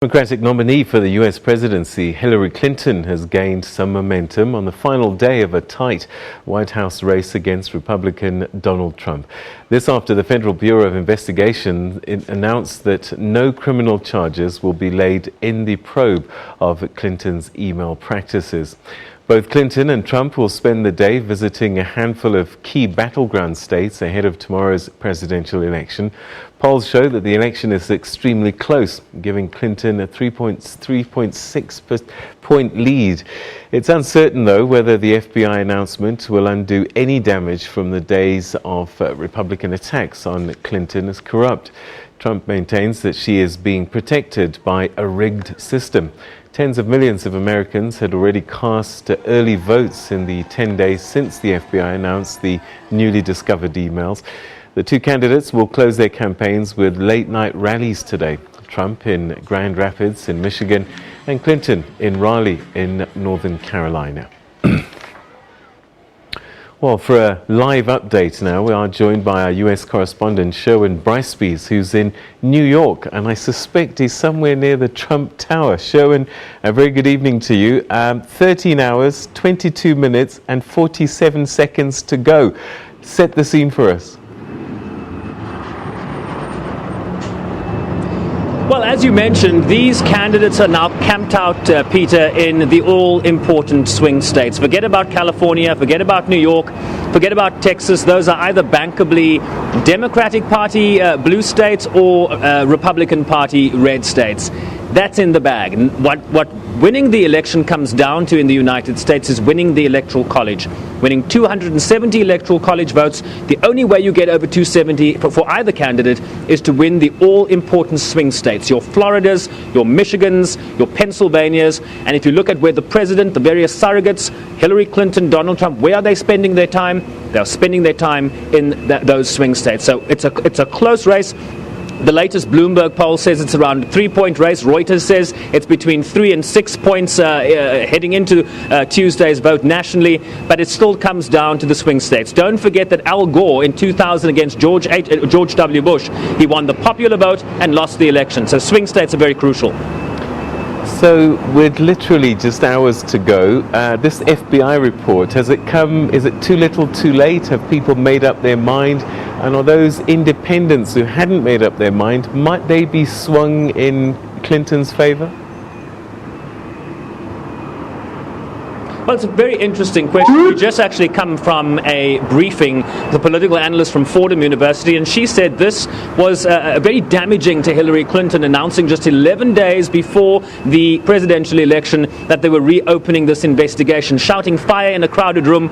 Democratic nominee for the U.S. presidency, Hillary Clinton, has gained some momentum on the final day of a tight White House race against Republican Donald Trump. This after the Federal Bureau of Investigation announced that no criminal charges will be laid in the probe of Clinton's email practices. Both Clinton and Trump will spend the day visiting a handful of key battleground states ahead of tomorrow's presidential election. Polls show that the election is extremely close, giving Clinton a 3.6 point lead. It's uncertain, though, whether the FBI announcement will undo any damage from the days of Republican attacks on Clinton as corrupt. Trump maintains that she is being protected by a rigged system. Tens of millions of Americans had already cast early votes in the 10 days since the FBI announced the newly discovered emails. The two candidates will close their campaigns with late-night rallies today. Trump in Grand Rapids in Michigan and Clinton in Raleigh in Northern Carolina. Well, for a live update now, we are joined by our U.S. correspondent Sherwin Bryce-Pease, who's in New York, and I suspect he's somewhere near the Trump Tower. Sherwin, a very good evening to you. 13 hours, 22 minutes and 47 seconds to go. Set the scene for us. Well, as you mentioned, these candidates are now camped out, Peter, in the all-important swing states. Forget about California, forget about New York, forget about Texas. Those are either bankably Democratic Party blue states or Republican Party red states. That's in the bag. What winning the election comes down to in the United States is winning the Electoral College. Winning 270 Electoral College votes. The only way you get over 270 for either candidate is to win the all-important swing states. Your Floridas, your Michigans, your Pennsylvanias. And if you look at where the president, the various surrogates, Hillary Clinton, Donald Trump, where are they spending their time? They're spending their time in those swing states. So it's a close race. The latest Bloomberg poll says it's around a 3-point race. Reuters says it's between 3 and 6 points heading into Tuesday's vote nationally, but it still comes down to the swing states. Don't forget that Al Gore in 2000 against George W. Bush, he won the popular vote and lost the election. So swing states are very crucial. So with literally just hours to go, this FBI report, is it too little too late? Have people made up their mind? And are those independents who hadn't made up their mind, might they be swung in Clinton's favor? Well, it's a very interesting question. We just actually come from a briefing, the political analyst from Fordham University, and she said this was very damaging to Hillary Clinton, announcing just 11 days before the presidential election that they were reopening this investigation, shouting fire in a crowded room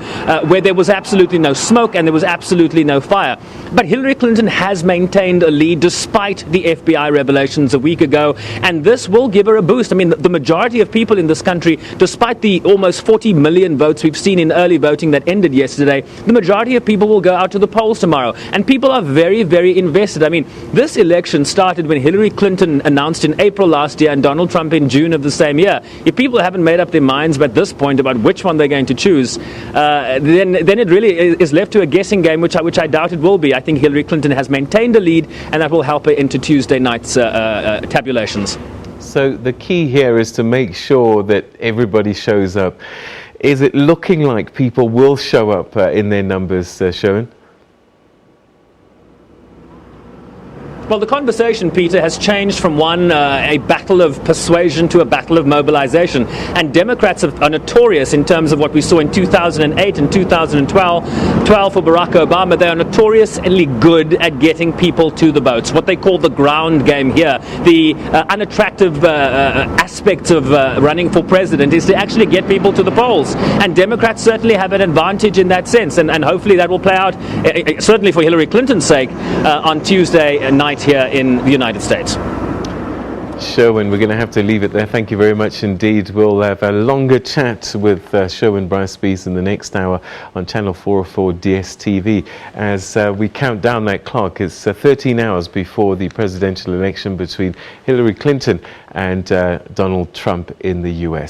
where there was absolutely no smoke and there was absolutely no fire. But Hillary Clinton has maintained a lead despite the FBI revelations a week ago, and this will give her a boost. I mean, the majority of people in this country, despite the almost 40 million votes we've seen in early voting that ended yesterday, the majority of people will go out to the polls tomorrow. And people are very, very invested. I mean, this election started when Hillary Clinton announced in April last year and Donald Trump in June of the same year. If people haven't made up their minds at this point about which one they're going to choose, then it really is left to a guessing game, which I doubt it will be. I think Hillary Clinton has maintained a lead, and that will help her into Tuesday night's tabulations. So the key here is to make sure that everybody shows up. Is it looking like people will show up in their numbers, Sherwin? Well, the conversation, Peter, has changed from a battle of persuasion to a battle of mobilization. And Democrats are notorious in terms of what we saw in 2008 and 2012 for Barack Obama. They are notoriously good at getting people to the votes, what they call the ground game here. The unattractive aspect of running for president is to actually get people to the polls. And Democrats certainly have an advantage in that sense. And hopefully that will play out, certainly for Hillary Clinton's sake, on Tuesday night here in the United States. Sherwin, we're going to have to leave it there. Thank you very much indeed. We'll have a longer chat with Sherwin Bryce-Pease in the next hour on Channel 404 DSTV as we count down that clock. It's 13 hours before the presidential election between Hillary Clinton and Donald Trump in the US.